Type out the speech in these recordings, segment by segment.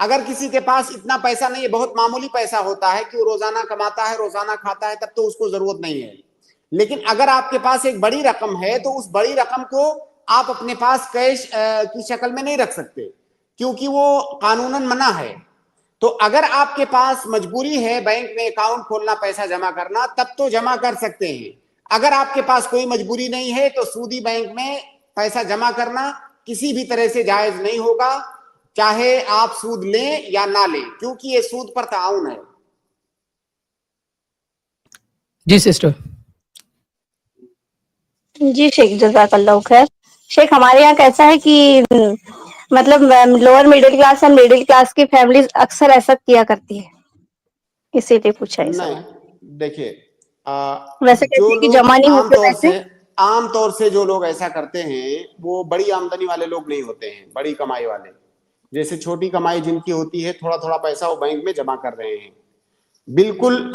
اگر کسی کے پاس اتنا پیسہ نہیں ہے, بہت معمولی پیسہ ہوتا ہے کہ وہ روزانہ کماتا ہے, روزانہ کھاتا ہے, تب تو اس کو ضرورت نہیں ہے. لیکن اگر آپ کے پاس ایک بڑی رقم ہے تو اس بڑی رقم کو آپ اپنے پاس کیش کی شکل میں نہیں رکھ سکتے, کیونکہ وہ قانوناً منع ہے. تو اگر آپ کے پاس مجبوری ہے بینک میں اکاؤنٹ کھولنا, پیسہ جمع کرنا, تب تو جمع کر سکتے ہیں. اگر آپ کے پاس کوئی مجبوری نہیں ہے تو سودی بینک میں پیسہ جمع کرنا کسی بھی طرح سے جائز نہیں ہوگا, چاہے آپ سود لیں یا نہ لیں, کیونکہ یہ سود پر تعاون ہے. جی سسٹر. جی شیخ, جزاک اللہ خیر. شیخ ہمارے یہاں کیسا ہے کہ مطلب لوور مڈل کلاس اور مڈل کلاس کی فیملیز اکثر ایسا کیا کرتی ہے, اسی لیے پوچھا یہ نہیں, سوال. دیکھیے ویسے کہتے جو ہیں کہ لوگ جمع نہیں ہوتے پیسے. عام طور سے جو لوگ ایسا کرتے ہیں وہ بڑی آمدنی والے لوگ نہیں ہوتے ہیں, بڑی کمائی والے. جیسے چھوٹی کمائی جن کی ہوتی ہے, تھوڑا تھوڑا پیسہ وہ بینک میں جمع کر رہے ہیں. بالکل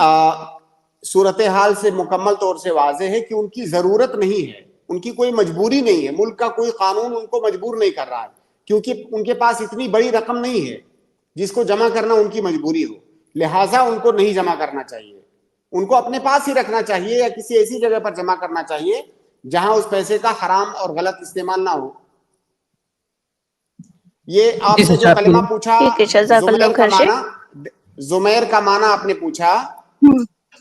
صورتحال سے مکمل طور سے واضح ہے کہ ان کی ضرورت نہیں ہے, ان کی کوئی مجبوری نہیں ہے, ملک کا کوئی قانون ان کو مجبور نہیں کر رہا ہے, کیونکہ ان کے پاس اتنی بڑی رقم نہیں ہے جس کو جمع کرنا ان کی مجبوری ہو. لہٰذا ان کو نہیں جمع کرنا چاہیے, ان کو اپنے پاس ہی رکھنا چاہیے یا کسی ایسی جگہ پر جمع کرنا چاہیے جہاں اس پیسے کا حرام اور غلط استعمال نہ ہو. یہ آپ جی نے جو سسٹر, آپ کلمہ پوری. پوچھا, ٹھیک ہے, جزاک اللہ زمیر کا خیر معنی, شیخ. زمیر کا معنی آپ نے پوچھا,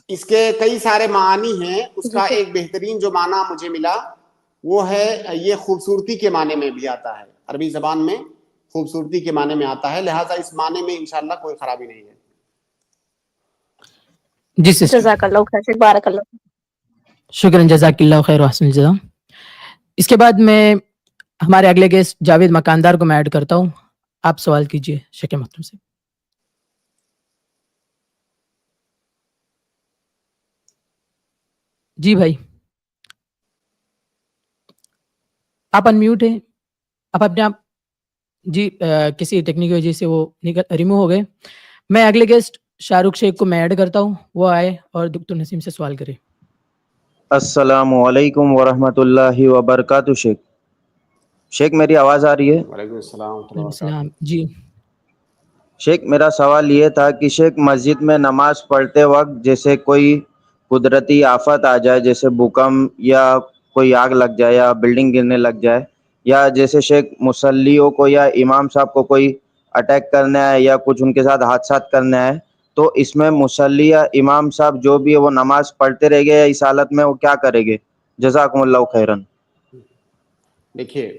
اس کے کئی سارے معانی ہیں. اس جی کا شیخ. ایک بہترین جو معنی مجھے ملا وہ ہے یہ خوبصورتی کے معنی میں بھی آتا ہے, عربی زبان میں خوبصورتی کے معنی میں آتا ہے, لہٰذا اس معنی میں انشاءاللہ کوئی خرابی نہیں ہے. جی سسٹر, جزاک اللہ خیر شیخ, بارک اللہ. شکراً, جزاک اللہ خیر و احسن الجزا. اس کے بعد میں ہمارے اگلے گیسٹ جاوید مکاندار کو میں ایڈ کرتا ہوں. آپ سوال کیجیے شیخ محترم سے. جی بھائی, آپ انمیوٹ ہیں, آپ اپنے آپ. جی کسی ٹیکنیکی وجہ سے وہ ریمو ہو گئے. میں اگلے گیسٹ شاہ رخ شیخ کو میں ایڈ کرتا ہوں, وہ آئے اور دکتور نسیم سے سوال کرے. السلام علیکم ورحمۃ اللہ وبرکاتہ. شیخ میری آواز آ رہی ہے؟ وعلیکم السلام ورحمۃ اللہ وعلیکم وبرکاتہ. السلام. جی شیخ میرا سوال یہ تھا کہ شیخ مسجد میں نماز پڑھتے وقت جیسے کوئی قدرتی آفت آ جائے, جیسے بھوکمپ یا کوئی آگ لگ جائے یا بلڈنگ گرنے لگ جائے, یا جیسے شیخ مصلیوں کو یا امام صاحب کو کوئی اٹیک کرنا ہے یا کچھ ان کے ساتھ حادثات کرنا ہے, تو اس میں مصلی یا امام صاحب جو بھی ہے وہ نماز پڑھتے رہ گے یا اس حالت میں وہ کیا کریں گے؟ جزاکم اللہ خیرن. دیکھیے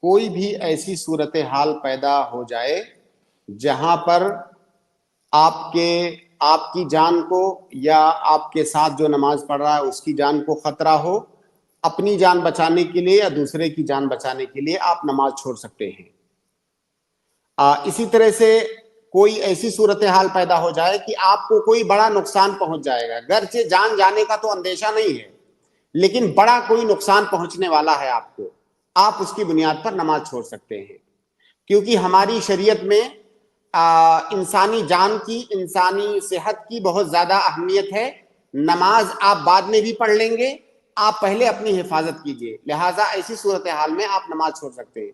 کوئی بھی ایسی صورتحال پیدا ہو جائے جہاں پر آپ کی جان کو یا آپ کے ساتھ جو نماز پڑھ رہا ہے اس کی جان کو خطرہ ہو, اپنی جان بچانے کے لیے یا دوسرے کی جان بچانے کے لیے آپ نماز چھوڑ سکتے ہیں. اسی طرح سے کوئی ایسی صورتحال پیدا ہو جائے کہ آپ کو کوئی بڑا نقصان پہنچ جائے گا, گرچہ جان جانے کا تو اندیشہ نہیں ہے لیکن بڑا کوئی نقصان پہنچنے والا ہے آپ کو, آپ اس کی بنیاد پر نماز چھوڑ سکتے ہیں. کیونکہ ہماری شریعت میں انسانی جان کی, انسانی صحت کی بہت زیادہ اہمیت ہے. نماز آپ بعد میں بھی پڑھ لیں گے, آپ پہلے اپنی حفاظت کیجئے, لہٰذا ایسی صورتحال میں آپ نماز چھوڑ سکتے ہیں.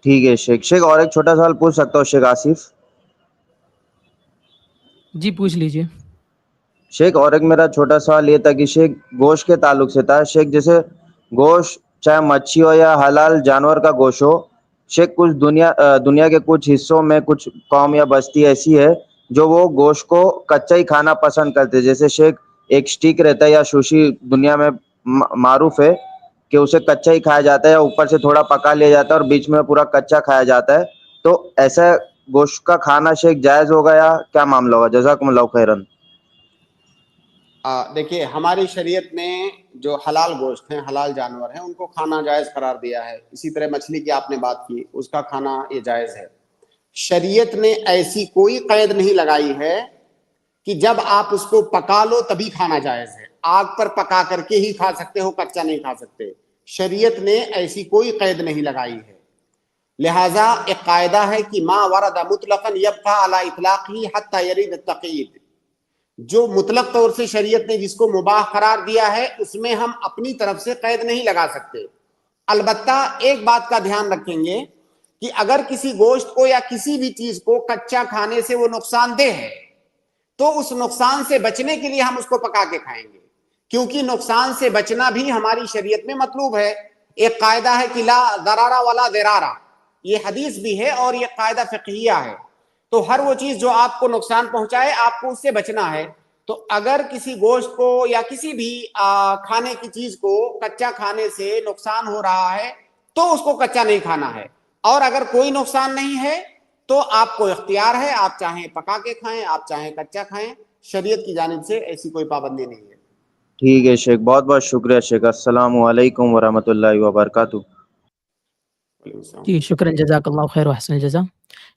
ٹھیک ہے شیخ. شیخ اور ایک چھوٹا سوال پوچھ سکتا ہوں شیخ آصف؟ جی پوچھ لیجیے. شیخ اور ایک میرا چھوٹا سوال یہ تھا کہ شیخ گوشت کے تعلق سے تھا. شیخ جیسے گوشت چاہے مچھی ہو یا حلال جانور کا گوشت ہو, شیخ کچھ دنیا کے کچھ حصوں میں کچھ قوم یا بستی ایسی ہے جو وہ گوشت کو کچا ہی کھانا پسند کرتے, جیسے شیخ ایک سٹیک رہتا ہے یا سوشی دنیا میں معروف ہے کہ اسے کچا ہی کھایا جاتا ہے یا اوپر سے تھوڑا پکا لیا جاتا ہے اور بیچ میں پورا کچا کھایا جاتا ہے, تو ایسا گوشت کا کھانا شیخ جائز ہوگا یا کیا معاملہ ہوگا؟ جزاکم اللہ خیرن. دیکھیے ہماری شریعت نے جو حلال گوشت ہیں, حلال جانور ہیں, ان کو کھانا جائز قرار دیا ہے. اسی طرح مچھلی کی آپ نے بات کی, اس کا کھانا یہ جائز ہے. شریعت نے ایسی کوئی قید نہیں لگائی ہے کہ جب آپ اس کو پکا لو تبھی کھانا جائز ہے, آگ پر پکا کر کے ہی کھا سکتے ہو, کچا نہیں کھا سکتے. شریعت نے ایسی کوئی قید نہیں لگائی ہے. لہٰذا ایک قاعدہ ہے کہ ما ورد مطلقا یبقى على اطلاقه حتى يرد التقیید, جو مطلق طور سے شریعت نے جس کو مباح قرار دیا ہے اس میں ہم اپنی طرف سے قید نہیں لگا سکتے. البتہ ایک بات کا دھیان رکھیں گے کہ اگر کسی گوشت کو یا کسی بھی چیز کو کچا کھانے سے وہ نقصان دہ ہے تو اس نقصان سے بچنے کے لیے ہم اس کو پکا کے کھائیں گے، کیونکہ نقصان سے بچنا بھی ہماری شریعت میں مطلوب ہے۔ ایک قاعدہ ہے کہ لا ضرر ولا ضرار، یہ حدیث بھی ہے اور یہ قاعدہ فقہیہ ہے۔ تو ہر وہ چیز جو آپ کو نقصان پہنچائے آپ کو اس سے بچنا ہے۔ تو اگر کسی گوشت کو یا کسی بھی کھانے کی چیز کو کچا کھانے سے نقصان ہو رہا ہے تو اس کو کچا نہیں کھانا ہے، اور اگر کوئی نقصان نہیں ہے تو آپ کو اختیار ہے، آپ چاہیں پکا کے کھائیں، آپ چاہیں کچا کھائیں، شریعت کی جانب سے ایسی کوئی پابندی نہیں ہے۔ ٹھیک ہے شیخ، بہت بہت شکریہ شیخ۔ السلام علیکم ورحمۃ اللہ وبرکاتہ۔ وعلیکم السلام۔ جی شکراً، جزاک اللہ خیر و احسن الجزا۔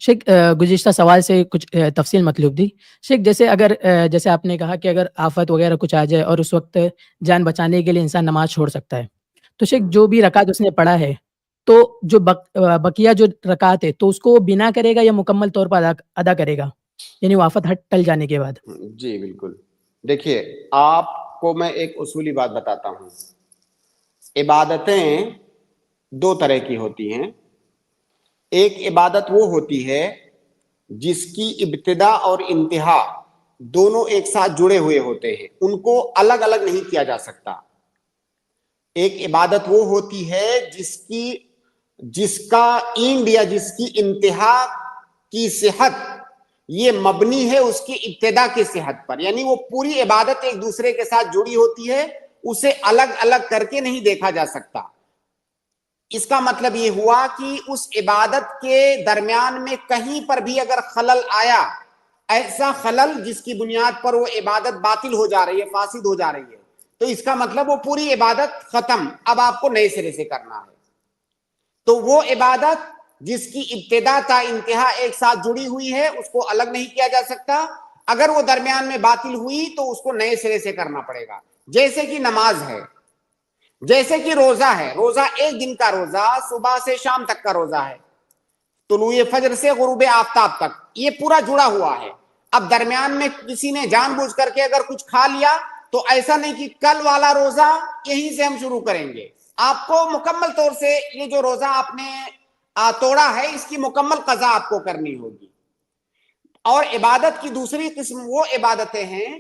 شیخ گزشتہ سوال سے کچھ تفصیل مطلوب تھی۔ شیخ جیسے اگر جیسے آپ نے کہا کہ اگر آفت وغیرہ کچھ آ جائے اور اس وقت جان بچانے کے لیے انسان نماز چھوڑ سکتا ہے، تو شیخ جو بھی رکعت اس نے پڑھا ہے تو جو بقیہ جو رکعت ہے تو اس کو وہ بنا کرے گا یا مکمل طور پر ادا کرے گا، یعنی وہ آفت ٹل جانے کے بعد؟ جی بالکل، دیکھیے آپ کو میں ایک اصولی بات بتاتا ہوں۔ عبادتیں دو طرح کی ہوتی ہیں۔ ایک عبادت وہ ہوتی ہے جس کی ابتدا اور انتہا دونوں ایک ساتھ جڑے ہوئے ہوتے ہیں، ان کو الگ الگ نہیں کیا جا سکتا۔ ایک عبادت وہ ہوتی ہے جس کا اینڈ یا جس کی انتہا کی صحت یہ مبنی ہے اس کی ابتدا کی صحت پر، یعنی وہ پوری عبادت ایک دوسرے کے ساتھ جڑی ہوتی ہے، اسے الگ الگ کر کے نہیں دیکھا جا سکتا۔ اس کا مطلب یہ ہوا کہ اس عبادت کے درمیان میں کہیں پر بھی اگر خلل آیا، ایسا خلل جس کی بنیاد پر وہ عبادت باطل ہو جا رہی ہے، فاسد ہو جا رہی ہے، تو اس کا مطلب وہ پوری عبادت ختم، اب آپ کو نئے سرے سے کرنا ہے۔ تو وہ عبادت جس کی ابتدا تا انتہا ایک ساتھ جڑی ہوئی ہے اس کو الگ نہیں کیا جا سکتا۔ اگر وہ درمیان میں باطل ہوئی تو اس کو نئے سرے سے کرنا پڑے گا۔ جیسے کہ نماز ہے، جیسے کہ روزہ ہے، روزہ ایک دن کا روزہ صبح سے شام تک کا روزہ ہے، طلوع فجر سے غروب آفتاب تک، یہ پورا جڑا ہوا ہے۔ اب درمیان میں کسی نے جان بوجھ کر کے اگر کچھ کھا لیا تو ایسا نہیں کہ کل والا روزہ یہیں سے ہم شروع کریں گے، آپ کو مکمل طور سے یہ جو روزہ آپ نے توڑا ہے اس کی مکمل قضا آپ کو کرنی ہوگی۔ اور عبادت کی دوسری قسم وہ عبادتیں ہیں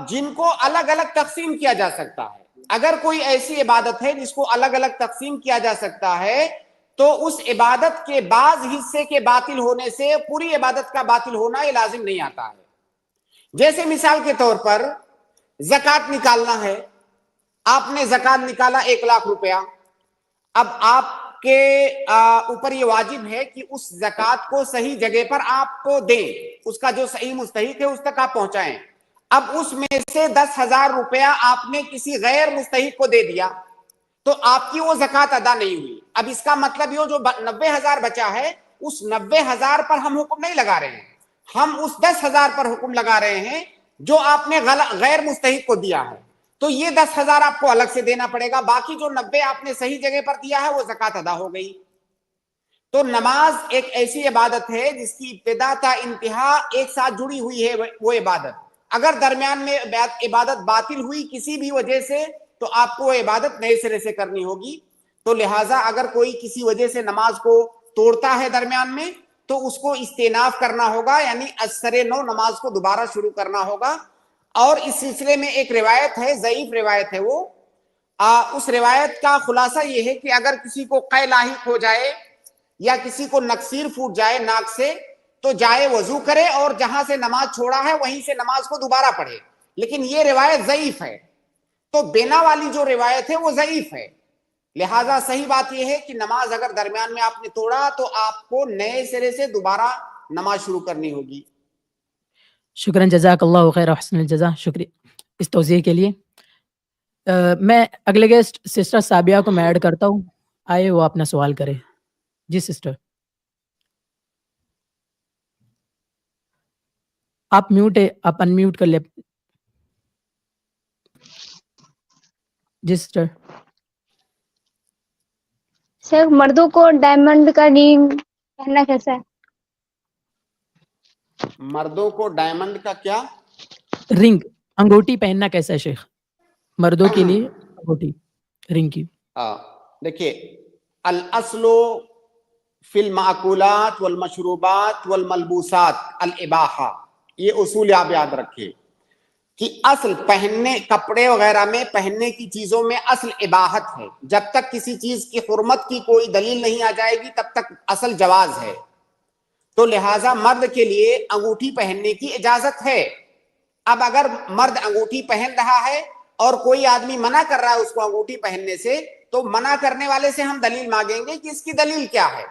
جن کو الگ الگ تقسیم کیا جا سکتا ہے۔ اگر کوئی ایسی عبادت ہے جس کو الگ الگ تقسیم کیا جا سکتا ہے تو اس عبادت کے بعض حصے کے باطل ہونے سے پوری عبادت کا باطل ہونا یہ لازم نہیں آتا ہے۔ جیسے مثال کے طور پر زکوٰۃ نکالنا ہے، آپ نے زکوٰۃ نکالا 1,00,000 روپیہ، اب آپ کے اوپر یہ واجب ہے کہ اس زکوٰۃ کو صحیح جگہ پر آپ کو دیں، اس کا جو صحیح مستحق ہے اس تک آپ پہنچائیں۔ اب اس میں سے 10,000 روپیہ آپ نے کسی غیر مستحق کو دے دیا تو آپ کی وہ زکوٰۃ ادا نہیں ہوئی۔ اب اس کا مطلب یہ جو 90,000 بچا ہے اس 90,000 پر ہم حکم نہیں لگا رہے ہیں، ہم اس 10,000 پر حکم لگا رہے ہیں جو آپ نے غیر مستحق کو دیا ہے۔ تو یہ 10,000 آپ کو الگ سے دینا پڑے گا، باقی جو 90 آپ نے صحیح جگہ پر دیا ہے وہ زکوٰۃ ادا ہو گئی۔ تو نماز ایک ایسی عبادت ہے جس کی ابتدا تا انتہا ایک ساتھ جڑی ہوئی ہے وہ عبادت۔ اگر درمیان میں عبادت باطل ہوئی کسی بھی وجہ سے تو آپ کو وہ عبادت نئے سرے سے کرنی ہوگی۔ تو لہٰذا اگر کوئی کسی وجہ سے نماز کو توڑتا ہے درمیان میں تو اس کو استئناف کرنا ہوگا، یعنی ازسر نو نماز کو دوبارہ شروع کرنا ہوگا۔ اور اس سلسلے میں ایک روایت ہے، ضعیف روایت ہے وہ، اس روایت کا خلاصہ یہ ہے کہ اگر کسی کو قے لاحق ہو جائے یا کسی کو نکسیر پھوٹ جائے ناک سے تو جائے وضو کرے اور جہاں سے نماز چھوڑا ہے وہیں سے نماز کو دوبارہ پڑھے، لیکن یہ روایت ضعیف ہے۔ تو بینا والی جو روایت ہے وہ ضعیف ہے، لہٰذا صحیح بات یہ ہے کہ نماز اگر درمیان میں آپ نے توڑا تو آپ کو نئے سرے سے دوبارہ نماز شروع کرنی ہوگی۔ شکراً، جزاک اللہ خیر احسن الجزا، شکریہ اس توضیح کے لیے۔ میں اگلے گیسٹ سسٹر سابیہ کو میں ایڈ کرتا ہوں، آئے وہ اپنا سوال کرے۔ جی سسٹر، آپ میوٹ ہے، آپ ان میوٹ کر لیں۔ جی سسٹر۔ سر مردوں کو ڈائمنڈ کا رنگ پہننا کیسا ہے؟ مردوں کو ڈائمنڈ کا کیا؟ رنگ، انگوٹی پہننا کیسا ہے شیخ؟ مردوں کے لیے انگوٹی رنگ کی۔ دیکھیے الاصل فی المأکولات والمشروبات والملبوسات الاباحہ، یہ اصول آپ یاد رکھیں کہ اصل پہننے کپڑے وغیرہ میں پہننے کی چیزوں میں اصل اباحت ہے. جب تک کسی چیز کی حرمت کی کوئی دلیل نہیں آ جائے گی تب تک اصل جواز ہے. تو لہٰذا مرد کے لیے انگوٹھی پہننے کی اجازت ہے. اب اگر مرد انگوٹھی پہن رہا ہے اور کوئی آدمی منع کر رہا ہے اس کو انگوٹھی پہننے سے، تو منع کرنے والے سے ہم دلیل مانگیں گے کہ اس کی دلیل کیا ہے.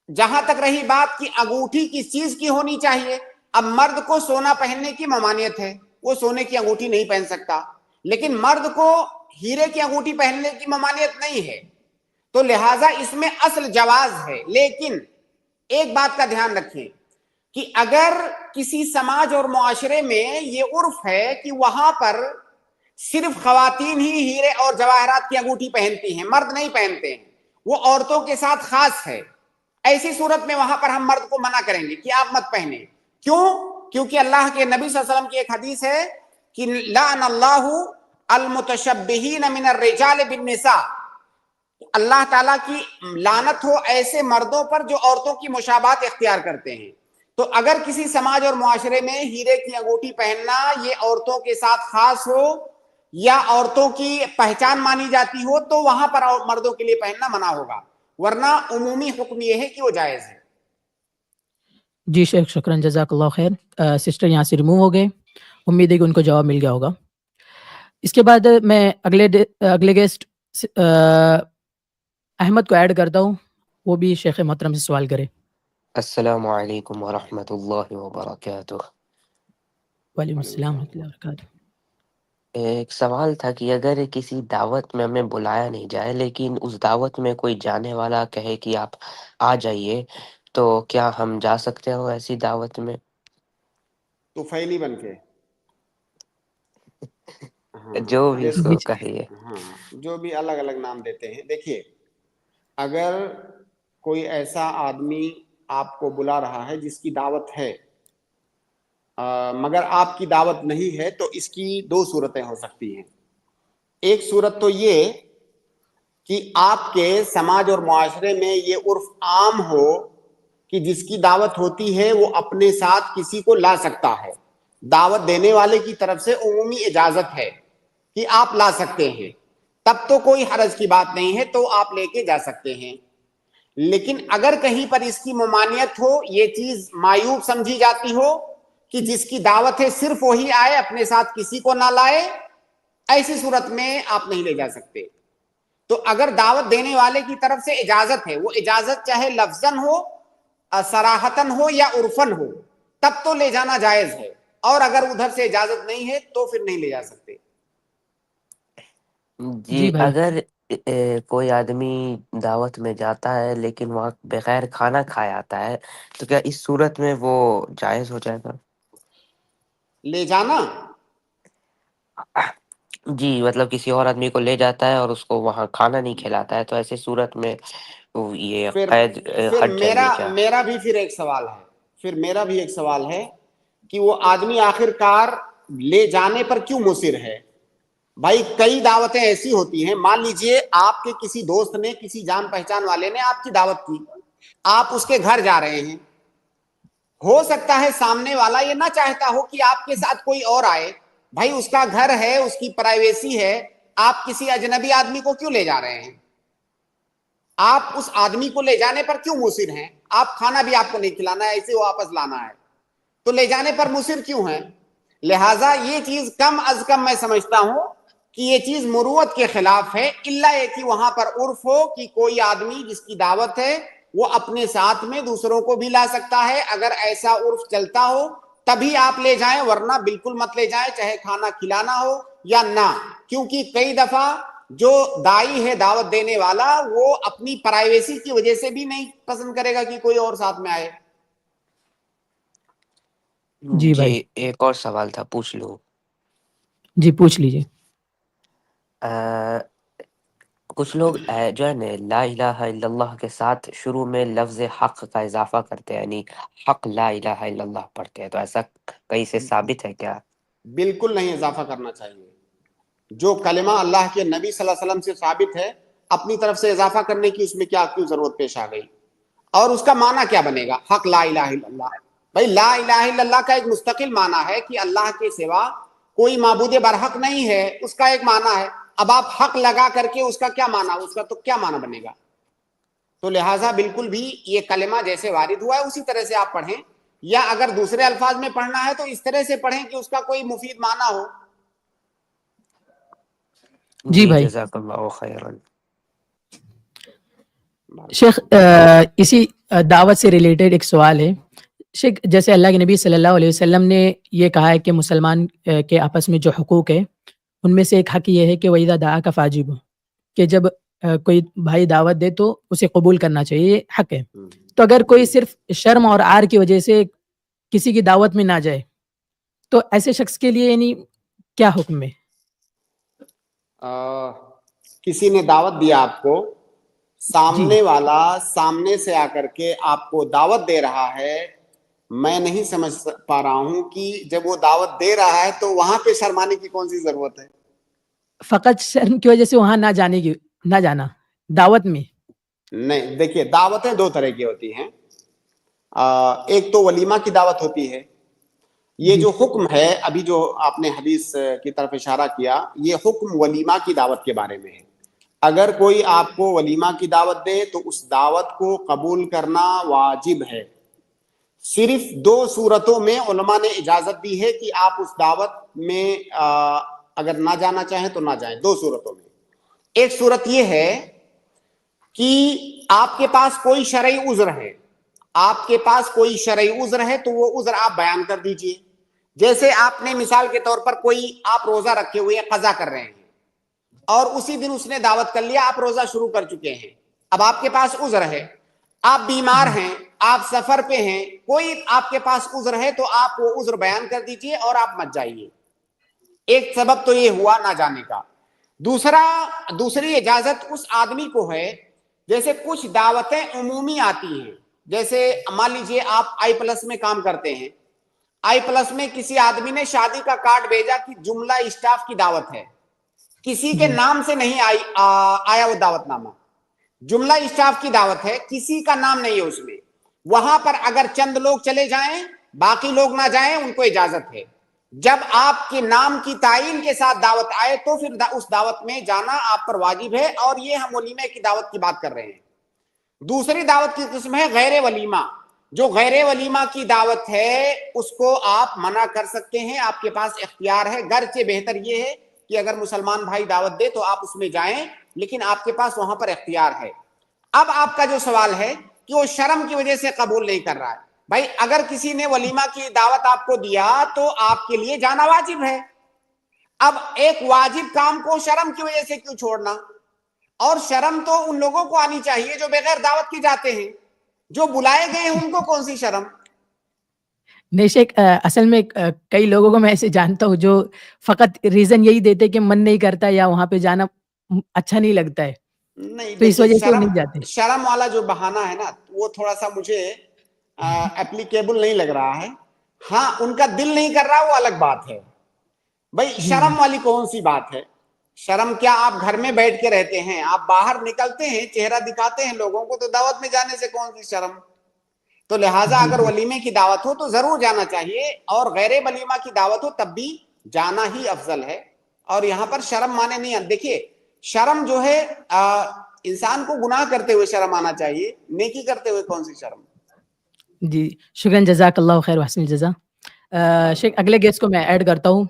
جہاں تک رہی بات کہ انگوٹھی کس چیز کی ہونی چاہیے، اب مرد کو سونا پہننے کی ممانعت ہے، وہ سونے کی انگوٹھی نہیں پہن سکتا، لیکن مرد کو ہیرے کی انگوٹھی پہننے کی ممانعت نہیں ہے. تو لہٰذا اس میں اصل جواز ہے. لیکن ایک بات کا دھیان رکھیں کہ اگر کسی سماج اور معاشرے میں یہ عرف ہے کہ وہاں پر صرف خواتین ہی ہیرے اور جواہرات کی انگوٹھی پہنتی ہیں، مرد نہیں پہنتے ہیں، وہ عورتوں کے ساتھ خاص ہے، ایسی صورت میں وہاں پر ہم مرد کو منع کریں گے کہ آپ مت پہنیں. کیوں؟ کیونکہ اللہ کے نبی صلی اللہ علیہ وسلم کی ایک حدیث ہے کہ لعن اللہ المتشبہین من الرجال بالنساء، اللہ تعالیٰ کی لعنت ہو ایسے مردوں پر جو عورتوں کی مشابہت اختیار کرتے ہیں. تو اگر کسی سماج اور معاشرے میں ہیرے کی انگوٹھی پہننا یہ عورتوں کے ساتھ خاص ہو یا عورتوں کی پہچان مانی جاتی ہو تو وہاں پر مردوں کے لیے پہننا منع ہوگا، ورنہ عمومی حکم یہ ہے کہ وہ جائز ہے. جی شیخ شکراً، جزاک اللہ خیر. سسٹر یہاں سے ریموو ہو گئے، امید ہے کہ ان کو جواب مل گیا ہوگا. اس کے بعد میں اگلے گیسٹ احمد کو ایڈ کرتا ہوں، وہ بھی شیخ محترم سے سوال کرے. السلام علیکم ورحمۃ اللہ وبرکاتہ. وعلیکم السلام ورحمۃ اللہ وبرکاتہ. ایک سوال تھا کہ اگر کسی دعوت میں ہمیں بلایا نہیں جائے لیکن اس دعوت میں کوئی جانے والا کہے کہ آپ آ جائیے، تو کیا ہم جا سکتے ہو ایسی دعوت میں؟ تو فیلی بن کے جو بھی اس کو کہیے. ہاں جو بھی الگ الگ نام دیتے ہیں. دیکھیے اگر کوئی ایسا آدمی آپ کو بلا رہا ہے جس کی دعوت ہے مگر آپ کی دعوت نہیں ہے، تو اس کی دو صورتیں ہو سکتی ہیں. ایک صورت تو یہ کہ آپ کے سماج اور معاشرے میں یہ عرف عام ہو کہ جس کی دعوت ہوتی ہے وہ اپنے ساتھ کسی کو لا سکتا ہے. دعوت دینے والے کی طرف سے عمومی اجازت ہے کہ آپ لا سکتے ہیں، تب تو کوئی حرج کی بات نہیں ہے، تو آپ لے کے جا سکتے ہیں. لیکن اگر کہیں پر اس کی ممانعت ہو، یہ چیز معیوب سمجھی جاتی ہو کہ جس کی دعوت ہے صرف وہی آئے، اپنے ساتھ کسی کو نہ لائے، ایسی صورت میں آپ نہیں لے جا سکتے. تو اگر دعوت دینے والے کی طرف سے اجازت ہے، وہ اجازت چاہے لفظاً ہو، صراحتاً ہو یا عرفاً ہو، تب تو لے جانا جائز ہے. اور اگر ادھر سے اجازت نہیں ہے تو پھر نہیں لے جا سکتے. جی اگر کوئی آدمی دعوت میں جاتا ہے لیکن وہاں بغیر کھانا کھائے آتا ہے، تو کیا اس صورت میں وہ جائز ہو جائے گا؟ لے جانا جی مطلب کسی اور آدمی کو لے جاتا ہے اور اس کو وہاں کھانا نہیں کھلاتا ہے، تو ایسی صورت میں یہ قید پھر ہٹ جائے گی کیا؟ میرا بھی پھر ایک سوال ہے کہ وہ آدمی آخر کار لے جانے پر کیوں مصر ہے. بھائی کئی دعوتیں ایسی ہوتی ہیں، مان لیجئے آپ کے کسی دوست نے، کسی جان پہچان والے نے آپ کی دعوت کی، آپ اس کے گھر جا رہے ہیں، ہو سکتا ہے سامنے والا یہ نہ چاہتا ہو کہ آپ کے ساتھ کوئی اور آئے. بھائی اس کا گھر ہے، اس کی پرائیویسی ہے، آپ کسی اجنبی آدمی کو کیوں لے جا رہے ہیں؟ آپ اس آدمی کو لے جانے پر کیوں مصر ہیں؟ آپ کھانا بھی آپ کو نہیں کھلانا ہے، اسے واپس لانا ہے، تو لے جانے پر مصر کیوں ہیں؟ لہٰذا یہ چیز کم از کم میں سمجھتا ہوں کہ یہ چیز مروت کے خلاف ہے، الا یہ کہ وہاں پر عرف ہو کہ کوئی آدمی جس کی دعوت ہے وہ اپنے ساتھ میں دوسروں کو بھی لا سکتا ہے. اگر ایسا عرف چلتا ہو تبھی آپ لے جائیں، ورنہ بالکل مت لے جائیں، چاہے کھانا کھلانا ہو یا نہ. کیونکہ کئی دفعہ جو داعی ہے، دعوت دینے والا، وہ اپنی پرائیویسی کی وجہ سے بھی نہیں پسند کرے گا کہ کوئی اور ساتھ میں آئے. جی ایک اور سوال تھا، پوچھ لوں؟ جی پوچھ لیجیے. کچھ لوگ جو ہے نا لا الہ الا اللہ کے ساتھ شروع میں لفظ حق کا اضافہ کرتے ہیں، یعنی حق لا الہ الا اللہ پڑھتے ہیں، تو ایسا کہیں سے ثابت ہے کیا؟ بالکل نہیں اضافہ کرنا چاہیے. جو کلمہ اللہ کے نبی صلی اللہ علیہ وسلم سے ثابت ہے اپنی طرف سے اضافہ کرنے کی اس میں کیا کیوں ضرورت پیش آ گئی؟ اور اس کا معنی کیا بنے گا؟ حق لا الہ الا اللہ. بھائی لا الہ الا اللہ کا ایک مستقل معنی ہے کہ اللہ کے سوا کوئی معبود برحق نہیں ہے، اس کا ایک معنی ہے. اب آپ حق لگا کر کے اس کا کیا معنی، اس کا تو کیا معنی بنے گا؟ تو لہٰذا بالکل بھی یہ کلمہ جیسے وارد ہوا ہے اسی طرح سے آپ پڑھیں، یا اگر دوسرے الفاظ میں پڑھنا ہے تو اس طرح سے پڑھیں کہ اس کا کوئی مفید معنی ہو. جی بھائی. جزاک اللہ خیرا. شیخ اسی دعوت سے ریلیٹڈ ایک سوال ہے. شیخ جیسے اللہ کے نبی صلی اللہ علیہ وسلم نے یہ کہا ہے کہ مسلمان کے آپس میں جو حقوق ہے ان میں سے ایک حق یہ ہے کہ وَإِذَا دَعَاكَ فَأَجِبْهُ، کہ جب کوئی بھائی دعوت دے تو اسے قبول کرنا چاہیے، یہ حق ہے. تو اگر کوئی صرف شرم اور عار کی وجہ سے کسی کی دعوت میں نہ جائے تو ایسے شخص کے لیے یعنی کیا حکم ہے؟ کسی نے دعوت دیا آپ کو، سامنے والا سامنے سے آ کر کے آپ کو دعوت دے رہا ہے، میں نہیں سمجھ پا رہا ہوں کہ جب وہ دعوت دے رہا ہے تو وہاں پہ شرمانے کی کون سی ضرورت ہے؟ فقط شرم کی وجہ سے وہاں نہ جانا دعوت میں؟ نہیں، دیکھیے دعوتیں دو طرح کی ہوتی ہیں. ایک تو ولیمہ کی دعوت ہوتی ہے. یہ جو حکم ہے ابھی جو آپ نے حدیث کی طرف اشارہ کیا، یہ حکم ولیمہ کی دعوت کے بارے میں ہے. اگر کوئی آپ کو ولیمہ کی دعوت دے تو اس دعوت کو قبول کرنا واجب ہے. صرف دو صورتوں میں علماء نے اجازت دی ہے کہ آپ اس دعوت میں اگر نہ جانا چاہیں تو نہ جائیں. دو صورتوں میں. ایک صورت یہ ہے کہ آپ کے پاس کوئی شرعی عذر ہے، آپ کے پاس کوئی شرعی عذر ہے تو وہ عذر آپ بیان کر دیجئے. جیسے آپ نے مثال کے طور پر کوئی آپ روزہ رکھے ہوئے قضا کر رہے ہیں اور اسی دن اس نے دعوت کر لیا، آپ روزہ شروع کر چکے ہیں. اب آپ کے پاس عذر ہے، آپ بیمار ہیں، آپ سفر پہ ہیں، کوئی آپ کے پاس عذر ہے تو آپ وہ عذر بیان کر دیجئے اور آپ مت جائیے. ایک سبب تو یہ ہوا نہ جانے کا. دوسری اجازت اس آدمی کو ہے، جیسے کچھ دعوتیں عمومی آتی ہیں. جیسے مان لیجئے آپ آئی پلس میں کام کرتے ہیں، آئی پلس میں کسی آدمی نے شادی کا کارڈ بھیجا کہ جملہ اسٹاف کی دعوت ہے، کسی کے نام سے نہیں آیا وہ دعوت نامہ، جملہ اسٹاف کی دعوت ہے، کسی کا نام نہیں ہے اس میں. وہاں پر اگر چند لوگ چلے جائیں باقی لوگ نہ جائیں، ان کو اجازت ہے. جب آپ کے نام کی تعین کے ساتھ دعوت آئے تو پھر اس دعوت میں جانا آپ پر واجب ہے. اور یہ ہم ولیمہ کی دعوت کی بات کر رہے ہیں. دوسری دعوت کی قسم ہے غیر ولیمہ. جو غیر ولیمہ کی دعوت ہے اس کو آپ منع کر سکتے ہیں، آپ کے پاس اختیار ہے. گرچہ بہتر یہ ہے کہ اگر مسلمان بھائی دعوت دے تو آپ اس میں جائیں، لیکن آپ کے پاس وہاں پر اختیار ہے. اب آپ کا جو سوال ہے کہ وہ شرم کی وجہ سے قبول نہیں کر رہا ہے، بھائی اگر کسی نے ولیمہ کی دعوت آپ کو دیا تو آپ کے لیے جانا واجب ہے. اب ایک واجب کام کو شرم کی وجہ سے کیوں چھوڑنا؟ اور شرم تو ان لوگوں کو آنی چاہیے جو بغیر دعوت کے جاتے ہیں، جو بلائے گئے ہیں ان کو کون سی شرم؟ نہیں شیخ، اصل میں کئی لوگوں کو میں ایسے جانتا ہوں جو فقط ریزن یہی دیتے کہ من نہیں کرتا یا وہاں پہ جانا اچھا نہیں لگتا ہے، نہیں، تو اس وجہ سے وہ نہیں جاتے. شرم والا جو بہانہ ہے نا وہ تھوڑا سا مجھے اپلیکیبل نہیں لگ رہا ہے. ہاں ان کا دل نہیں کر رہا وہ الگ بات ہے. بھائی شرم والی کون سی بات ہے؟ شرم کیا آپ گھر میں بیٹھ کے رہتے ہیں، آپ باہر نکلتے ہیں چہرہ دکھاتے ہیں لوگوں کو، تو دعوت میں جانے سے کون سی شرم؟ تو لہٰذا اگر ولیمے کی دعوت ہو تو ضرور جانا چاہیے، اور غیر ولیمہ کی دعوت ہو تب بھی جانا ہی افضل ہے. اور یہاں پر شرم مانے نہیں. دیکھیے شرم جو ہے انسان کو گناہ کرتے ہوئے شرم آنا چاہیے، نیکی کرتے ہوئے کون سی شرم؟ جی شکراً، جزاک اللہ خیر وحسن الجزا. شیخ اگلے گیسٹ کو میں ایڈ کرتا ہوں.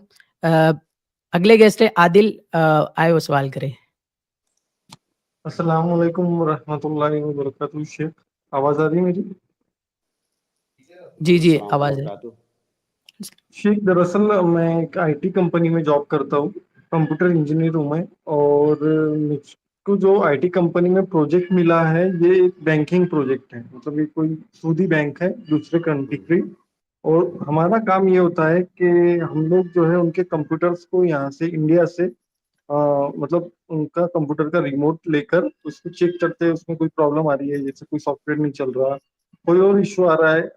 اگلے گیسٹ ہے عادل، آئے وہ سوال کرے. السلام علیکم ورحمۃ اللہ وبرکاتہ. شیخ آواز آ رہی ہے میری؟ جی جی السلام آواز ہے. علیکم. شیخ دراصل میں ایک آئی ٹی کمپنی میں جاب کرتا ہوں، کمپیوٹر انجینئر ہوں میں. اور مجھ کو جو آئی ٹی کمپنی میں پروجیکٹ ملا ہے یہ ایک بینکنگ پروجیکٹ ہے، مطلب یہ کوئی سعودی بینک ہے دوسرے کنٹری کی. اور ہمارا کام یہ ہوتا ہے کہ ہم لوگ جو ہے ان کے کمپیوٹرز کو یہاں سے انڈیا سے مطلب ان کا کمپیوٹر کا ریموٹ لے کر اس کو چیک کرتے ہیں، اس میں کوئی پرابلم آ رہی ہے، جیسے کوئی سافٹ ویئر نہیں چل رہا، کوئی اور ایشو آ رہا ہے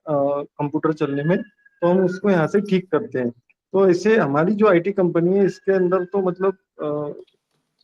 کمپیوٹر چلنے میں، تو ہم اس کو یہاں سے ٹھیک کرتے ہیں. تو ایسے ہماری جو آئی ٹی کمپنی ہے اس کے اندر تو مطلب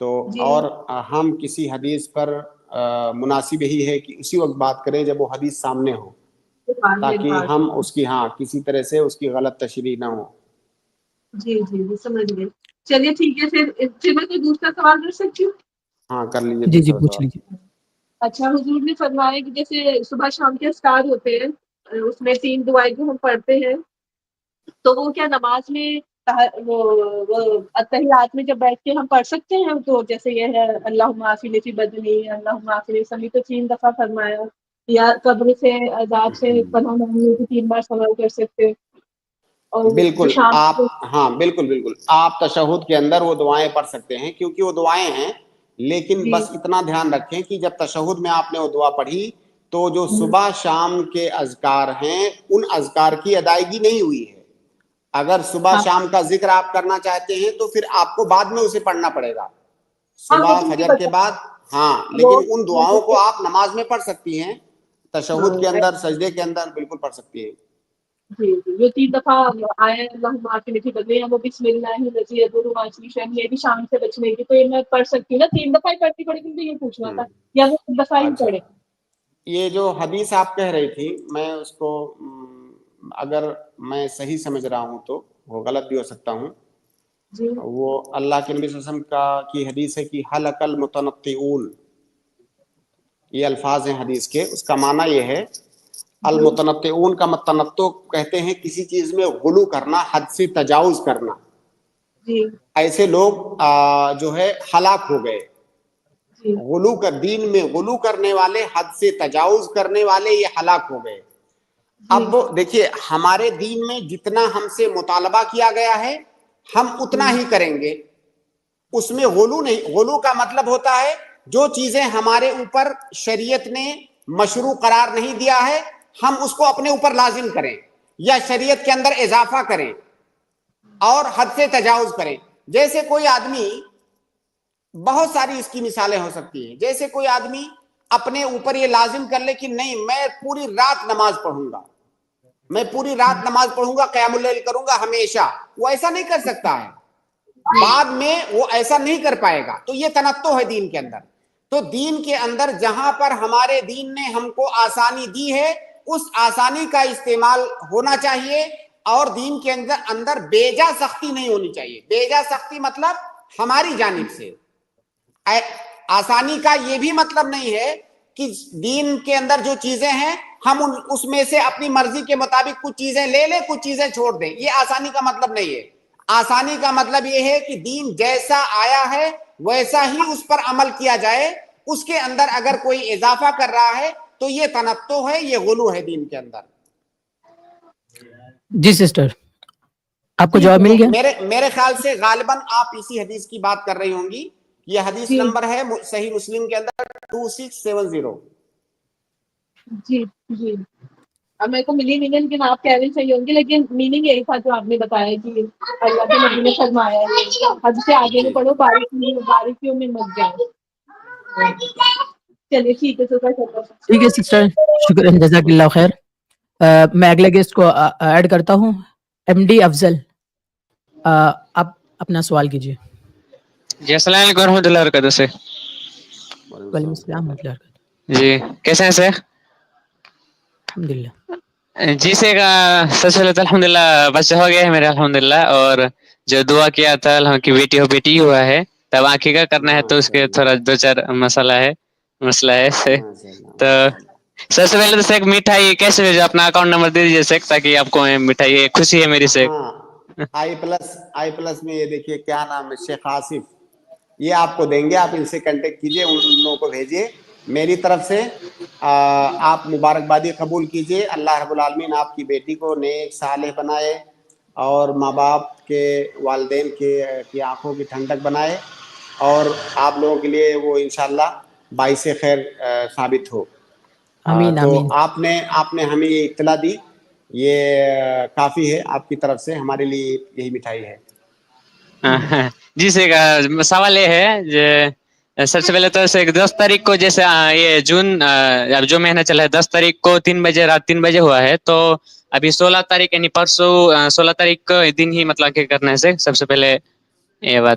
تو جی اور ہم کسی حدیث پر مناسب یہی ہے کہ اسی وقت بات کریں جب وہ حدیث سامنے ہو، تاکہ ہم اس کی کسی طرح سے اس کی غلط تشریح نہ ہو. جی جی جی سمجھ گئے. چلیے ٹھیک ہے، پھر میں کوئی دوسرا سوال کر سکتی ہوں؟ ہاں کر لیجیے جی جی دوسرا پوچھ سوال. لیجیے. اچھا، حضور نے فرمایا کہ جیسے صبح شام کے اذکار ہوتے ہیں، اس میں 3 دعائیں جو ہم پڑھتے ہیں، تو وہ کیا نماز میں وہ اتحیات میں جب بیٹھ کے ہم پڑھ سکتے ہیں؟ تو جیسے یہ ہے اللہم عافنی فی بدنی، اللہم عافنی سمی، تو 3 دفعہ فرمایا، یا قبر سے عذاب سے پناہ مانگنے کی 3 بار سوال کر سکتے. اور جو بالکل شام آپ، کو ہاں بالکل بالکل آپ تشہد کے اندر وہ دعائیں پڑھ سکتے ہیں، کیونکہ وہ دعائیں ہیں. لیکن جی بس اتنا دھیان رکھیں کہ جب تشہد میں آپ نے وہ دعا پڑھی تو جو صبح شام کے اذکار ہیں ان اذکار کی ادائیگی نہیں ہوئی ہے. اگر صبح ہاں شام کا ذکر آپ کرنا چاہتے ہیں تو پھر آپ کو بعد میں اسے پڑھنا پڑے گا، ہاں وہ صبح تو مجھے فجر کے پتا بعد. ہاں وہ لیکن ان دعاؤں کو آپ نماز میں پڑھ سکتی ہیں، تشہد کے اندر، سجدے کے اندر بالکل پڑھ سکتی ہیں. جی جی جو 3 دفعہ آئے اللہم عافنی فی بدنی، وہ بسم اللہ الذی یضر مع اسمہ شیئا، یہ بھی شام سے بچنے کی، تو یہ میں پڑھ سکتی ہوں نا؟ 3 دفعہ ہی پڑھنی پڑے گی؟ مجھے یہ پوچھنا تھا، یا وہ 1 دفعہ ہی اچھا، پڑھے؟ یہ جو حدیث آپ کہہ رہی تھی، میں اس کو اگر میں صحیح سمجھ رہا ہوں تو وہ غلط بھی ہو سکتا ہوں. جی وہ اللہ کے نبی صلی اللہ علیہ وسلم کی حدیث ہے کہ حلق المتنطعون، یہ الفاظ ہیں حدیث کے. اس کا معنی یہ ہے، جی المتنطعون کا تنطع کہتے ہیں کسی چیز میں غلو کرنا، حد سے تجاوز کرنا. جی ایسے لوگ جو ہے ہلاک ہو گئے. جی غلو کا دین میں غلو کرنے والے، حد سے تجاوز کرنے والے، یہ ہلاک ہو گئے. جی اب دیکھیے ہمارے دین میں جتنا ہم سے مطالبہ کیا گیا ہے ہم اتنا ہی کریں گے، اس میں غلو نہیں. غلو کا مطلب ہوتا ہے جو چیزیں ہمارے اوپر شریعت نے مشروع قرار نہیں دیا ہے ہم اس کو اپنے اوپر لازم کریں، یا شریعت کے اندر اضافہ کریں اور حد سے تجاوز کریں. جیسے کوئی آدمی، بہت ساری اس کی مثالیں ہو سکتی ہیں، جیسے کوئی آدمی اپنے اوپر یہ لازم کر لے کہ نہیں میں پوری رات نماز پڑھوں گا، میں پوری رات نماز پڑھوں گا، قیام اللیل کروں گا ہمیشہ. وہ ایسا نہیں کر سکتا ہے، بعد میں وہ ایسا نہیں کر پائے گا. تو یہ تنطع ہے دین کے اندر. تو دین کے اندر جہاں پر ہمارے دین نے ہم کو آسانی دی ہے اس آسانی کا استعمال ہونا چاہیے، اور دین کے اندر بیجا سختی نہیں ہونی چاہیے. بیجا سختی مطلب ہماری جانب سے. آسانی کا یہ بھی مطلب نہیں ہے کہ دین کے اندر جو چیزیں ہیں ہم اس میں سے اپنی مرضی کے مطابق کچھ چیزیں لے لیں، کچھ چیزیں چھوڑ دیں. یہ آسانی کا مطلب نہیں ہے. آسانی کا مطلب یہ ہے کہ دین جیسا آیا ہے ویسا ہی اس پر عمل کیا جائے. اس کے اندر اگر کوئی اضافہ کر رہا ہے تو یہ تنطع ہے، یہ غلو ہے دین کے اندر. جی سسٹر، آپ کو ٹھیک جواب ہے. مل گیا؟ میرے خیال سے غالباً آپ اسی حدیث کی بات کر رہی ہوں گی. یہ حدیث جی نمبر ہے صحیح مسلم کے اندر 2670. جی جی اب میرے کو ملی نہیں ہے، لیکن آپ کہہ رہی صحیح ہوں گی، لیکن میننگ یہی تھا جو آپ نے بتایا کہ اللہ کے نبی نے فرمایا ہے حد سے آگے جی میں پڑھو، باریکیوں میں مت جاؤ. چلیے ٹھیک ہے. ٹھیک ہے سسٹر، شکریہ، جزاک اللہ خیر. میں اگلے گیسٹ کو ایڈ کرتا ہوں، ایم ڈی افضل. آپ اپنا سوال کیجیے. جی السلام علیکم ورحمۃ اللہ وبرکاتہ سے. وعلیکم السلام ورحمۃ اللہ وبرکاتہ. جی کیسے ہیں سر؟ الحمد للہ. جی سے سب سے پہلے تو الحمد للہ بچہ ہو گیا ہے میرا الحمد للہ، اور جو دعا کیا تھا کی بیٹی ہو بیٹی ہوا ہے، تب عقیقہ کرنا ہے تو اس ماشاء کے اللہ تھوڑا 2-4 مسئلہ ہے. ماشاء اللہ تو ماشاء اللہ. سب سے پہلے تو ایک مٹھائی کیسے بھیجو؟ اپنا اکاؤنٹ نمبر دے دیجیے سیک، تاکہ آپ کو مٹھائی خوشی ہے میری سے. ہاں آئی پلس میں یہ دیکھیے کیا نام ہے، شیخ آصف، یہ آپ کو دیں گے. آپ ان سے کانٹیکٹ کیجئے، ان لوگوں کو بھیجیے. میری طرف سے آپ مبارکبادی قبول کیجئے. اللہ رب العالمین آپ کی بیٹی کو نیک صالح بنائے اور ماں باپ کے، والدین کی آنکھوں کی ٹھنڈک بنائے، اور آپ لوگوں کے لیے وہ انشاءاللہ باعث خیر ثابت ہو. آمین تو آمین. آپ نے ہمیں یہ اطلاع دی، یہ کافی ہے آپ کی طرف سے. ہمارے لیے یہی مٹھائی ہے. جی سے سوال یہ ہے، سب سے پہلے تو 10 تاریخ کو، جیسے یہ جون جو مہینہ چلا ہے، 10 تاریخ کو 3 بجے، رات 3 بجے ہوا ہے، تو ابھی 16 تاریخ یعنی پرسوں 16 تاریخ کو دن ہی مطلب کہ کرنا ہے سب سے پہلے یہ بات.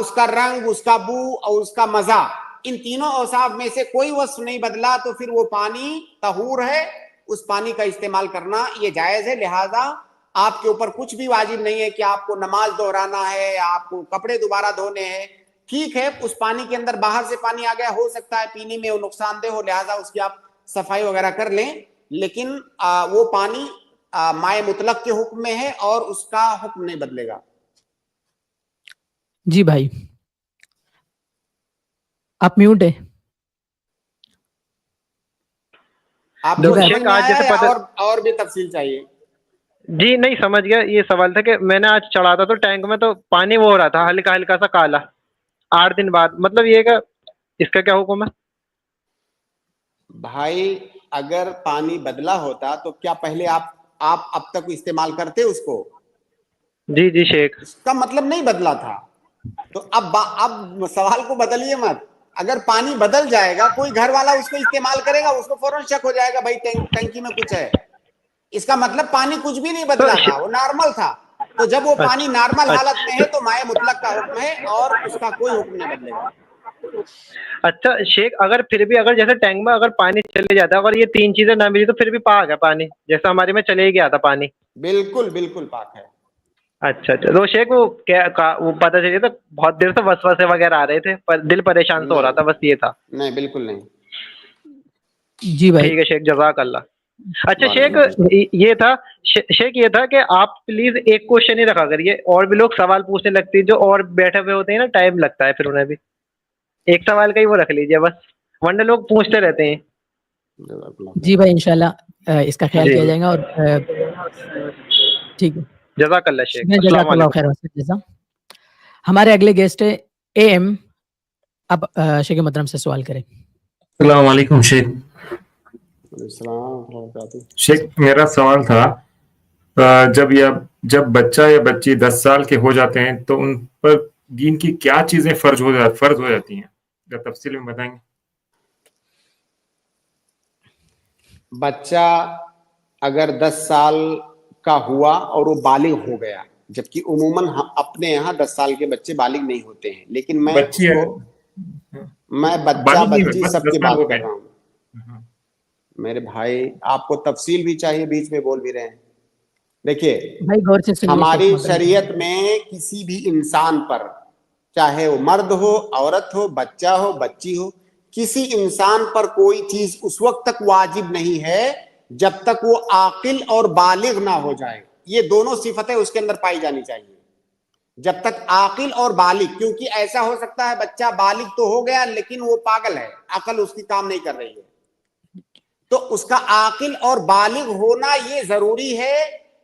اس کا رنگ, اس کا بو اور اس کا مزہ, ان تینوں اوصاف میں سے کوئی وصف نہیں بدلا تو پھر وہ پانی طہور ہے, اس پانی کا استعمال کرنا یہ جائز ہے. لہذا آپ کے اوپر کچھ بھی واجب نہیں ہے کہ آپ کو نماز دہرانا ہے, آپ کو کپڑے دوبارہ دھونے ہیں. ٹھیک ہے, اس پانی کے اندر باہر سے پانی آ گیا, ہو سکتا ہے پینے میں وہ نقصان دہ ہو, لہذا اس کی آپ صفائی وغیرہ کر لیں, لیکن وہ پانی مائع مطلق کے حکم میں ہے اور اس کا حکم نہیں بدلے گا. جی بھائی آپ میوٹ ہے. آپ کو شیخ، سمجھ میں آج آیا جیسے یا پتہ- اور بھی تفصیل چاہیے؟ جی نہیں سمجھ گیا. یہ سوال تھا کہ میں نے آج چڑھا تھا تو ٹینک میں تو پانی وہ ہو رہا تھا ہلکا ہلکا سا کالا 8 دن بعد, مطلب یہ کہ اس کا کیا حکم ہے؟ بھائی اگر پانی بدلا ہوتا تو کیا پہلے آپ اب تک استعمال کرتے اس کو؟ جی جی شیخ. اس کا مطلب نہیں بدلا تھا. تو اب سوال کو بدلیے مت. اگر پانی بدل جائے گا, کوئی گھر والا اس کو استعمال کرے گا, اس کو فوراً شک ہو جائے گا بھائی ٹنکی میں کچھ ہے. اس کا مطلب پانی کچھ بھی نہیں بدلا تھا, وہ نارمل تھا. تو جب وہ پانی نارمل حالت میں ہے تو مائع مطلق کا حکم ہے اور اس کا کوئی حکم نہیں بدلے گا. اچھا شیخ, اگر پھر بھی اگر جیسے ٹینک میں اگر پانی چلے جاتا ہے, اگر یہ 3 چیزیں نہ ملی تو پھر بھی پاک ہے پانی, جیسا ہمارے میں چلے ہی گیا تھا پانی؟ بالکل بالکل پاک ہے. اچھا اچھا. تو شیخ وہ وہ پتہ چلیے تو بہت دیر سے وسوسے وغیرہ آ رہے تھے, پر دل پریشان سے ہو رہا تھا, بس یہ تھا. نہیں بالکل نہیں. جی بھائی ٹھیک ہے شیخ, جزاک اللہ. اچھا شیخ یہ تھا, شیخ یہ تھا کہ آپ پلیز ایک کوشچن ہی رکھا کریے, اور بھی لوگ سوال پوچھنے لگتے ہیں جو اور بیٹھے ہوئے ہوتے ہیں نا, ٹائم لگتا ہے پھر انہیں بھی. ایک سوال کا ہی وہ رکھ لیجیے بس, ورنہ لوگ پوچھتے رہتے ہیں. جی بھائی انشاءاللہ اس کا خیال کیا جائے گا. اور ٹھیک ہے, جزاک اللہ شیخ, السلام جزاک اللہ علیکم. خیر وسلم. ہمارے اگلے گیسٹ ہے اے ایم. اب شیخ محترم سے سوال کریں. السلام علیکم شیخ. شیخ میرا سوال تھا, جب بچہ یا بچی 10 سال کے ہو جاتے ہیں تو ان پر دین کی کیا چیزیں فرض ہو جاتی ہیں, جب تفصیل میں بتائیں گے. بچہ اگر 10 سال کا ہوا اور وہ بالغ ہو گیا, جبکہ عموماً اپنے یہاں 10 سال کے بچے بالغ نہیں ہوتے ہیں, لیکن میں اس بچی ہے, کو میں بچہ بالغ نہیں بچی بس سب 10 کی سال بات ہو کر گئے. رہا ہوں. میرے بھائی آپ کو تفصیل بھی چاہیے, بیچ میں بول بھی رہے ہیں. دیکھیے بھائی غور سے سنیے. ہماری شریعت میں کسی بھی انسان پر, چاہے وہ مرد ہو, عورت ہو, بچہ ہو, بچی ہو, کسی انسان پر کوئی چیز اس وقت تک واجب نہیں ہے جب تک وہ عاقل اور بالغ نہ ہو جائے. یہ دونوں صفتیں اس کے اندر پائی جانی چاہیے. جب تک عاقل اور بالغ, کیونکہ ایسا ہو سکتا ہے بچہ بالغ تو ہو گیا لیکن وہ پاگل ہے, عقل اس کی کام نہیں کر رہی ہے, تو اس کا عاقل اور بالغ ہونا یہ ضروری ہے.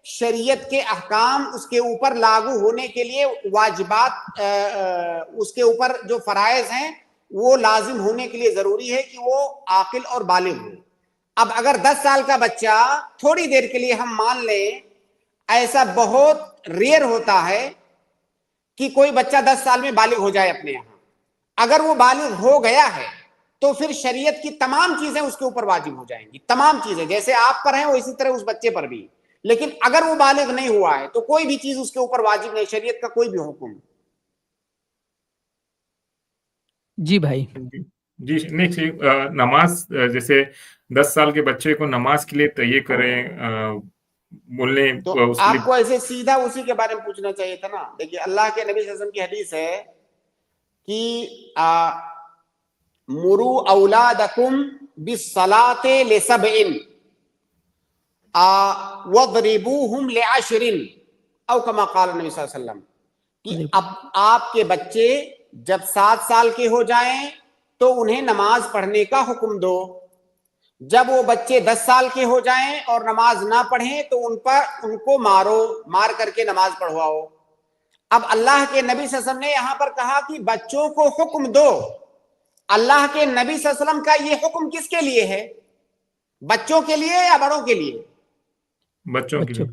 شریعت کے احکام اس کے اوپر لاگو ہونے کے لیے, واجبات اس کے اوپر جو فرائض ہیں وہ لازم ہونے کے لیے ضروری ہے کہ وہ عاقل اور بالغ ہو. اب اگر 10 سال کا بچہ, تھوڑی دیر کے لیے ہم مان لیں, ایسا بہت ریئر ہوتا ہے کہ کوئی بچہ 10 سال میں بالغ ہو جائے اپنے یہاں, اگر وہ بالغ ہو گیا ہے تو پھر شریعت کی تمام چیزیں اس کے اوپر واجب ہو جائیں گی. تمام چیزیں جیسے آپ پر ہیں وہ اسی طرح اس بچے پر بھی. لیکن اگر وہ بالغ نہیں ہوا ہے تو کوئی بھی چیز اس کے اوپر واجب نہیں, شریعت کا کوئی بھی حکم. جی بھائی. جی نہیں, نماز جیسے 10 سال کے بچے کو نماز کے لیے تیار کریں, بولنے تو اس کے لیے. آپ کو ایسے سیدھا اسی کے بارے میں پوچھنا چاہیے تھا نا. دیکھیے اللہ کے نبی صلی اللہ علیہ وسلم کی حدیث ہے کہ مرو اولادکم بالصلاۃ لسبع وضربوہم لعشر او کما قال نبی صلی اللہ علیہ وسلم, کہ اب آپ کے بچے جب 7 سال کے ہو جائیں تو انہیں نماز پڑھنے کا حکم دو. جب وہ بچے 10 سال کے ہو جائیں اور نماز نہ پڑھیں تو ان کو مارو, مار کر کے نماز پڑھواؤ. اب اللہ کے نبی صلی اللہ علیہ وسلم نے یہاں پر کہا کہ بچوں کو حکم دو. اللہ کے نبی صلی اللہ علیہ وسلم کا یہ حکم کس کے لیے ہے, بچوں کے لیے یا بڑوں کے لیے؟ بچوں کے لیے.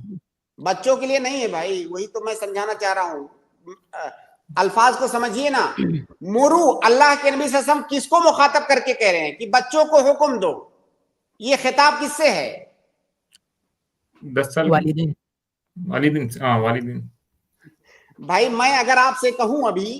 بچوں کے لیے نہیں ہے بھائی, وہی تو میں سمجھانا چاہ رہا ہوں. الفاظ کو سمجھیے نا. مرو, اللہ کے نبی صلی اللہ علیہ وسلم کس کو مخاطب کر کے کہہ رہے ہیں کہ بچوں کو حکم دو؟ یہ خطاب کس سے ہے؟ 10 سال والدین. بھائی میں اگر آپ سے کہوں ابھی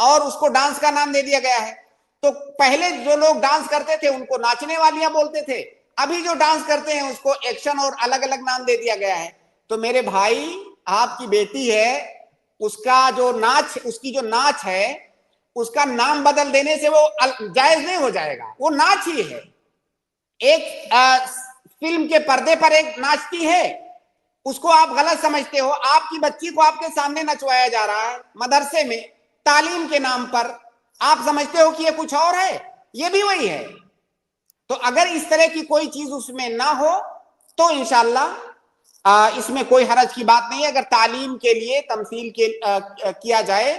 اور اس کو ڈانس کا نام دے دیا گیا ہے. تو پہلے جو لوگ ڈانس کرتے تھے ان کو ناچنے والیاں بولتے تھے, ابھی جو ڈانس کرتے ہیں اس کو ایکشن اور الگ الگ نام دے دیا گیا ہے. تو میرے بھائی, آپ کی بیٹی ہے, اس کی جو ناچ ہے اس کا نام بدل دینے سے وہ جائز نہیں ہو جائے گا, وہ ناچ ہی ہے. ایک فلم کے پردے پر ایک ناچتی ہے, اس کو آپ غلط سمجھتے ہو. آپ کی بچی کو آپ کے سامنے نچوایا جا رہا ہے مدرسے میں تعلیم کے نام پر, آپ سمجھتے ہو کہ یہ کچھ اور ہے, یہ بھی وہی ہے. تو اگر اس طرح کی کوئی چیز اس میں نہ ہو تو انشاءاللہ اس میں کوئی حرج کی بات نہیں ہے. اگر تعلیم کے لیے تمثیل کیا جائے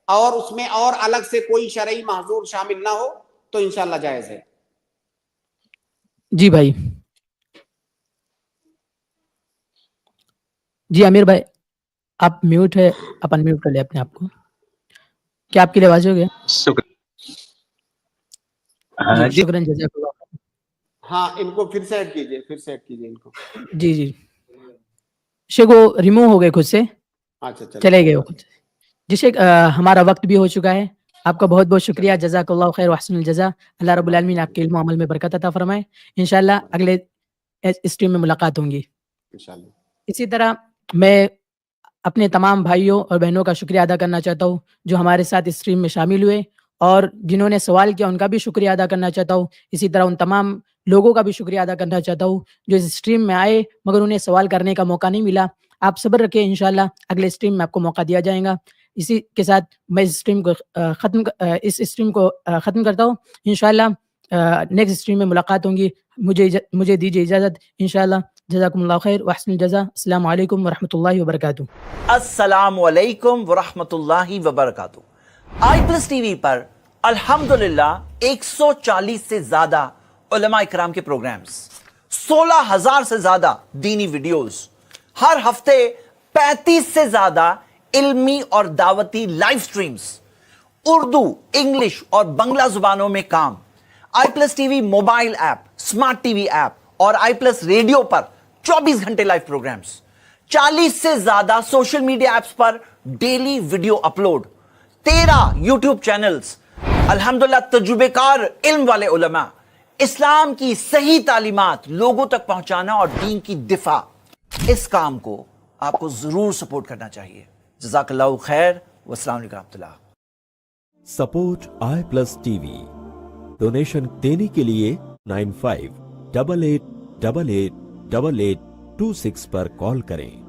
اور اس میں اور الگ سے کوئی شرعی محظور شامل نہ ہو تو انشاءاللہ جائز ہے. جی بھائی. جی امیر بھائی, آپ میوٹ ہے, آپ ان میوٹ کر لیں اپنے آپ کو. کیا آپ کے لیے واضح ہو گیا؟ جی شکراً, جزاک اللہ. ہاں, ان کو پھر سے ایڈ کیجئے, ان کو. جی جی شیخ وہ ریموو ہو گئے خود سے, چلے گئے وہ خود سے. جی شیخ, ہمارا وقت بھی ہو چکا ہے. آپ کا بہت بہت شکریہ, جزاک اللہ خیر وحسن الجزا. اللہ رب العالمین آپ کے علم و عمل میں برکت عطا فرمائے. انشاءاللہ اگلے اسٹریم میں ملاقات ہوں گی انشاءاللہ. اسی طرح میں اپنے تمام بھائیوں اور بہنوں کا شکریہ ادا کرنا چاہتا ہوں جو ہمارے ساتھ اس اسٹریم میں شامل ہوئے, اور جنہوں نے سوال کیا ان کا بھی شکریہ ادا کرنا چاہتا ہوں. اسی طرح ان تمام لوگوں کا بھی شکریہ ادا کرنا چاہتا ہوں جو اس اسٹریم میں آئے مگر انہیں سوال کرنے کا موقع نہیں ملا. آپ صبر رکھیں, انشاءاللہ اگلے اسٹریم میں آپ کو موقع دیا جائے گا. اسی کے ساتھ میں اس اسٹریم کو ختم کرتا ہوں. انشاءاللہ نیکسٹ اسٹریم میں ملاقات ہوں گی. مجھے دیجیے اجازت انشاءاللہ. جزاکم اللہ خیر وحسن الجزا. السلام علیکم ورحمۃ اللہ وبرکاتہ. السلام علیکم ورحمۃ اللہ وبرکاتہ. i+ TV پر الحمدللہ 140 سے زیادہ علماء اکرام کے پروگرامز, 16,000 سے زیادہ دینی ویڈیوز, ہر ہفتے 35 سے زیادہ علمی اور دعوتی لائیو سٹریمز, اردو, انگلش اور بنگلہ زبانوں میں کام. i+ TV mobile app, smart T V app اور i+ ریڈیو پر 24 گھنٹے لائیو پروگرامز, 40 سے زیادہ سوشل میڈیا ایپس پر daily video upload, 13 YouTube channels. الحمدللہ تجربے کار علم والے علماء, اسلام کی صحیح تعلیمات لوگوں تک پہنچانا اور دین کی دفاع. اس کام کو آپ کو ضرور سپورٹ کرنا چاہیے. جزاک اللہ خیر والسلام علیکم ورحمۃ اللہ. Support i+ TV. ڈونیشن دینے کے لیے 9588888826 پر کال کریں.